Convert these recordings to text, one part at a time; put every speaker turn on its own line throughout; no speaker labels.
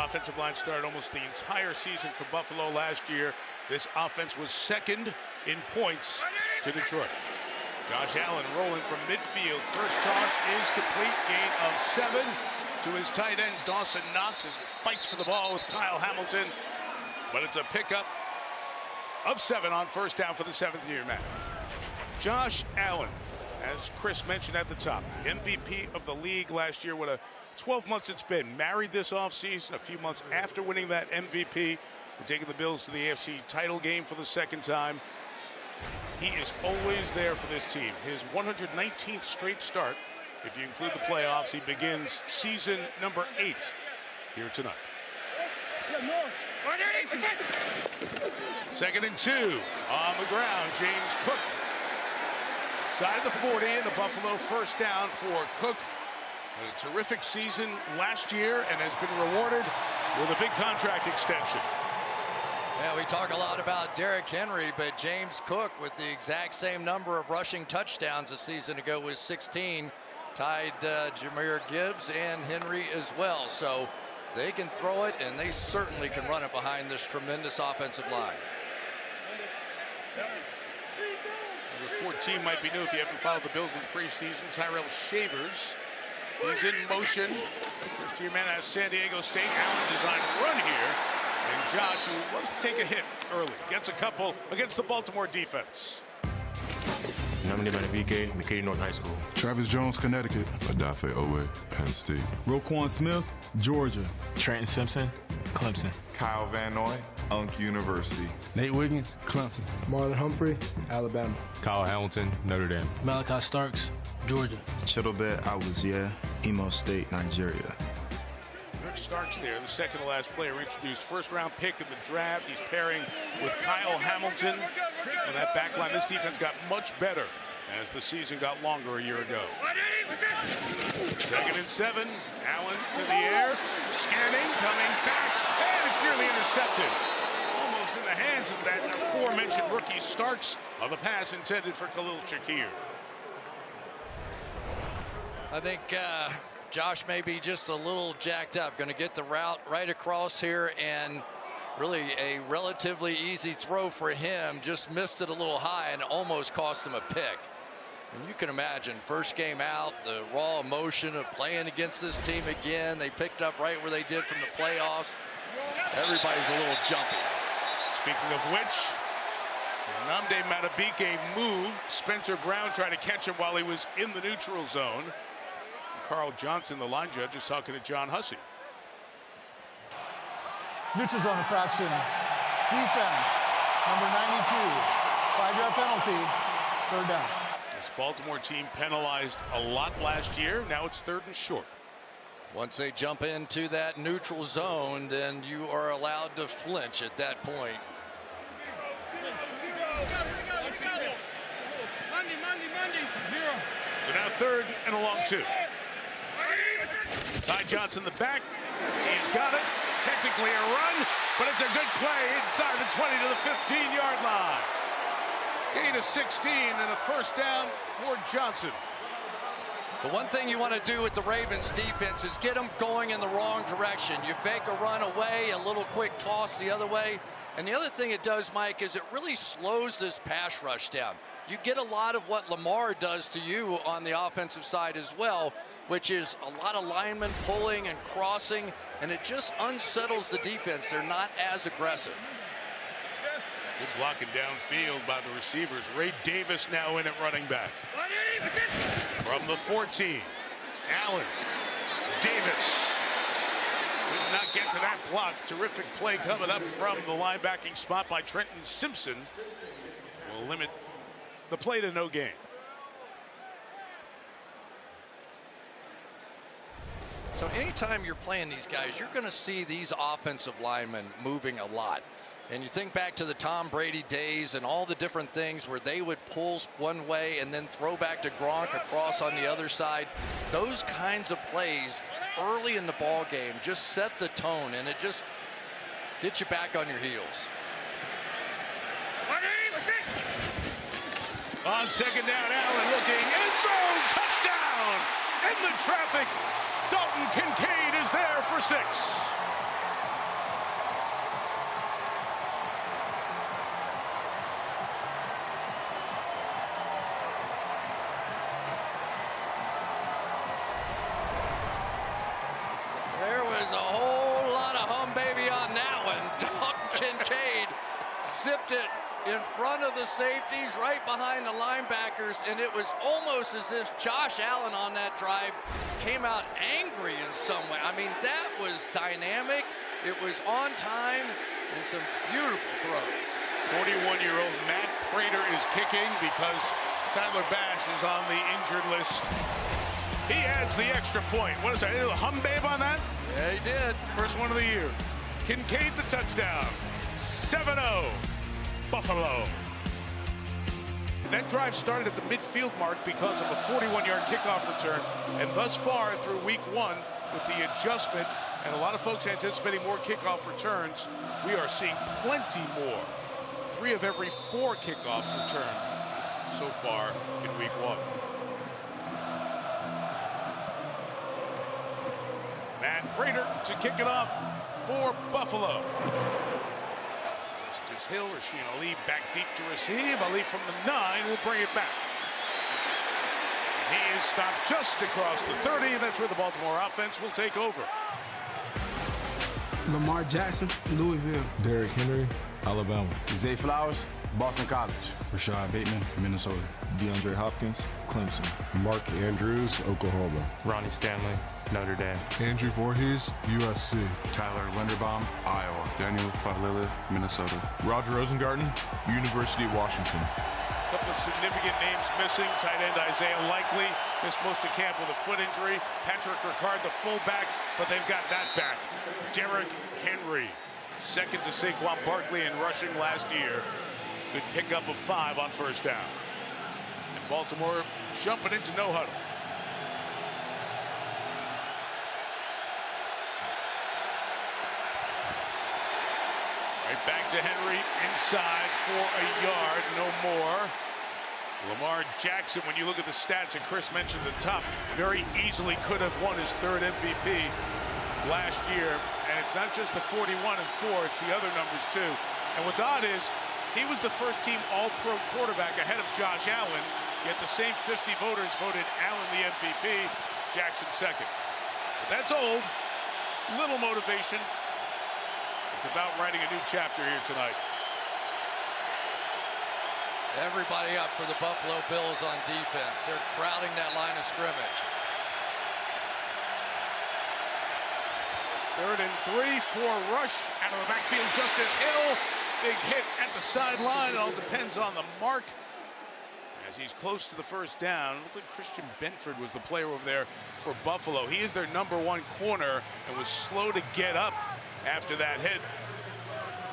offensive line started almost the entire season for Buffalo last year. This offense was second in points to Detroit. Josh Allen rolling from midfield. First toss is complete. Gain of 7 to his tight end, Dawson Knox, as he fights for the ball with Kyle Hamilton. But it's a pickup of 7 on first down for the 7th-year man. Josh Allen, as Chris mentioned at the top, the MVP of the league last year. What a 12 months it's been. Married this offseason, a few months after winning that MVP, and taking the Bills to the AFC title game for the second time. He is always there for this team. His 119th straight start, if you include the playoffs. He begins season number 8 here tonight. 2nd and 2 on the ground. James Cook side of the 40, and the Buffalo first down for Cook. A terrific season last year and has been rewarded with a big contract extension.
Yeah, we talk a lot about Derrick Henry, but James Cook, with the exact same number of rushing touchdowns a season ago, with 16, tied Jahmyr Gibbs and Henry as well. So they can throw it, and they certainly can run it behind this tremendous offensive line.
Number 14 might be new if you haven't followed the Bills in the preseason. Tyrell Shavers. He's in motion. First-year man out of San Diego State. Allen designed a run here. And Josh, who wants to take a hit early, gets a couple against the Baltimore defense.
Namdi Manabike, McKinney North High School.
Travis Jones, Connecticut.
Adafe Owe, Penn State.
Roquan Smith, Georgia.
Trenton Simpson, Clemson.
Kyle Van Noy, Unk University.
Nate Wiggins, Clemson.
Marlon Humphrey, Alabama.
Kyle Hamilton, Notre Dame.
Malachi Starks, Georgia.
Chidobet Awuzie, Imo State, Nigeria.
Rick Starks there, the second to last player introduced. First-round pick in the draft. He's pairing with Kyle Hamilton. And that back line, this defense got much better as the season got longer a year ago. 2nd and 7. Allen to the air. Scanning, coming back. And it's nearly intercepted. Almost in the hands of that aforementioned rookie Starks on the pass intended for Khalil Shakir.
I think Josh may be just a little jacked up. Going to get the route right across here, and really a relatively easy throw for him. Just missed it a little high and almost cost him a pick. And you can imagine, first game out, the raw emotion of playing against this team again. They picked up right where they did from the playoffs. Everybody's a little jumpy.
Speaking of which, Namdi Matabike moved. Spencer Brown tried to catch him while he was in the neutral zone. Carl Johnson, the line judge, is talking to John Hussey.
Neutral zone infraction. Defense, number 92. 5-yard penalty. 3rd down.
This Baltimore team penalized a lot last year. Now it's 3rd and short.
Once they jump into that neutral zone, then you are allowed to flinch at that point.
So now 3rd and a long 2. Ty Johnson the back. He's got it. Technically a run, but it's a good play inside the 20 to the 15-yard line. Gain of 16 and a first down for Johnson.
The one thing you want to do with the Ravens defense is get them going in the wrong direction. You fake a run away, a little quick toss the other way. And the other thing it does, Mike, is it really slows this pass rush down. You get a lot of what Lamar does to you on the offensive side as well, which is a lot of linemen pulling and crossing, and it just unsettles the defense. They're not as aggressive.
Good blocking downfield by the receivers. Ray Davis now in at running back. From the 14, Allen, Davis. Did not get to that block. Terrific play coming up from the linebacking spot by Trenton Simpson. Will limit the play to no gain.
So anytime you're playing these guys, you're going to see these offensive linemen moving a lot. And you think back to the Tom Brady days and all the different things where they would pull one way and then throw back to Gronk across on the other side. Those kinds of plays early in the ball game just set the tone, and it just gets you back on your heels.
On 2nd down, Allen looking, end zone, touchdown! In the traffic, Dalton Kincaid is there for 6.
zipped it in front of the safeties, right behind the linebackers, and it was almost as if Josh Allen on that drive came out angry in some way. I mean, that was dynamic. It was on time and some beautiful throws.
41-year-old Matt Prater is kicking because Tyler Bass is on the injured list. He adds the extra point. What is that? A humbabe on that?
Yeah, he did.
First one of the year. Kincaid the touchdown. 7-0. Buffalo. That drive started at the midfield mark because of a 41-yard kickoff return. And thus far through week 1, with the adjustment and a lot of folks anticipating more kickoff returns, we are seeing plenty more. 3 of every 4 kickoffs return so far in week 1. Matt Prater to kick it off for Buffalo. Justice Hill, Rasheen Ali back deep to receive. Ali from the 9 will bring it back. And he is stopped just across the 30. That's where the Baltimore offense will take over.
Lamar Jackson, Louisville.
Derrick Henry, Alabama.
Zay Flowers, Boston College.
Rashad Bateman, Minnesota. DeAndre Hopkins, Clemson.
Mark Andrews, Oklahoma.
Ronnie Stanley, Notre Dame.
Andrew Voorhees, USC.
Tyler Linderbaum, Iowa. Daniel Falele, Minnesota.
Roger Rosengarten, University of Washington.
A couple of significant names missing. Tight end Isaiah Likely missed most of camp with a foot injury. Patrick Ricard, the fullback, but they've got that back. Derrick Henry, second to Saquon Barkley in rushing last year. Good pickup of 5 on first down. And Baltimore jumping into no huddle. Right back to Henry inside for a yard, no more. Lamar Jackson, when you look at the stats, and Chris mentioned at the top, very easily could have won his 3rd MVP last year. And it's not just the 41 and 4, it's the other numbers too. And what's odd is he was the first team all-pro quarterback ahead of Josh Allen, yet the same 50 voters voted Allen the MVP, Jackson second. But that's old. Little motivation. It's about writing a new chapter here tonight.
Everybody up for the Buffalo Bills on defense. They're crowding that line of scrimmage.
3rd and 3 for Rush out of the backfield. Justice Hill, big hit at the sideline. It all depends on the mark as he's close to the first down. It looked like Christian Benford was the player over there for Buffalo. He is their #1 corner and was slow to get up after that hit.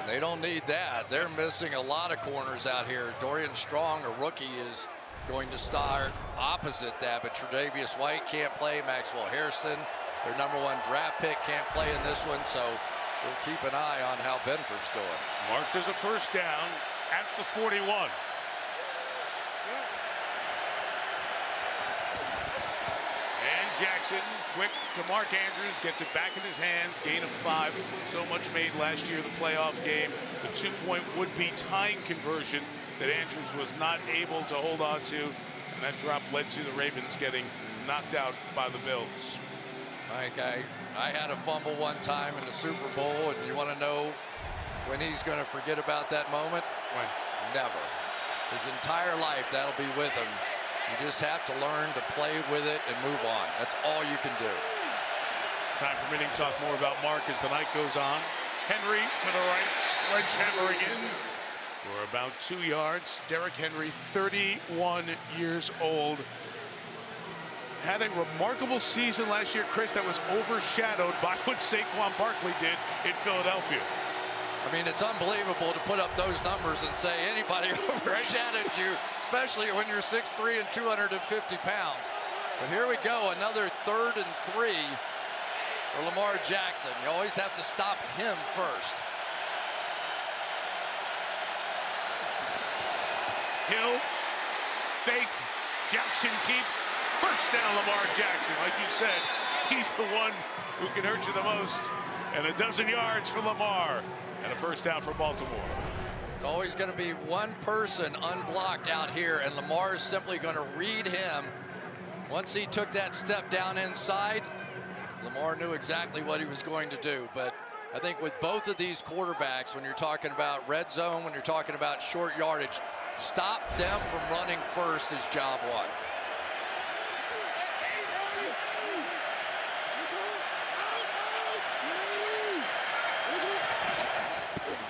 And they don't need that. They're missing a lot of corners out here. Dorian Strong, a rookie, is going to start opposite that, but Tre'Davious White can't play. Maxwell Hairston, their #1 draft pick, can't play in this one, so we'll keep an eye on how Benford's doing.
Marked as a first down at the 41. And Jackson, quick to Mark Andrews, gets it back in his hands, gain of 5. So much made last year, the playoff game. The 2-point would-be tying conversion that Andrews was not able to hold on to. And that drop led to the Ravens getting knocked out by the Bills.
Mike, I had a fumble one time in the Super Bowl, and you want to know when he's going to forget about that moment?
When?
Never. His entire life, that'll be with him. You just have to learn to play with it and move on. That's all you can do.
Time permitting, talk more about Mark as the night goes on. Henry to the right, sledgehammering in for about 2 yards. Derrick Henry, 31 years old. Had a remarkable season last year, Chris, that was overshadowed by what Saquon Barkley did in Philadelphia.
I mean, it's unbelievable to put up those numbers and say anybody overshadowed you, especially when you're 6'3" and 250 pounds. But here we go, another 3rd and 3 for Lamar Jackson. You always have to stop him first.
Hill, fake, Jackson keep. First down, Lamar Jackson. Like you said, he's the one who can hurt you the most. And a dozen yards for Lamar. And a first down for Baltimore.
It's always going to be one person unblocked out here, and Lamar is simply going to read him. Once he took that step down inside, Lamar knew exactly what he was going to do. But I think with both of these quarterbacks, when you're talking about red zone, when you're talking about short yardage, stop them from running first is job one.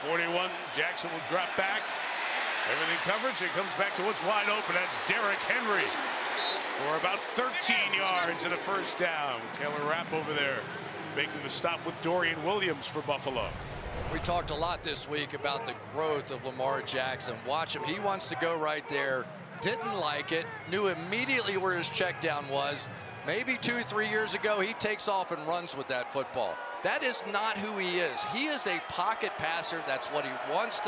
41, Jackson will drop back. Everything covered. It comes back to what's wide open. That's Derrick Henry for about 13 yards and a first down. Taylor Rapp over there making the stop with Dorian Williams for Buffalo.
We talked a lot this week about the growth of Lamar Jackson. Watch him. He wants to go right there. Didn't like it. Knew immediately where his check down was. Maybe 2-3 years ago, he takes off and runs with that football. That is not who he is. He is a pocket passer. That's what he wants to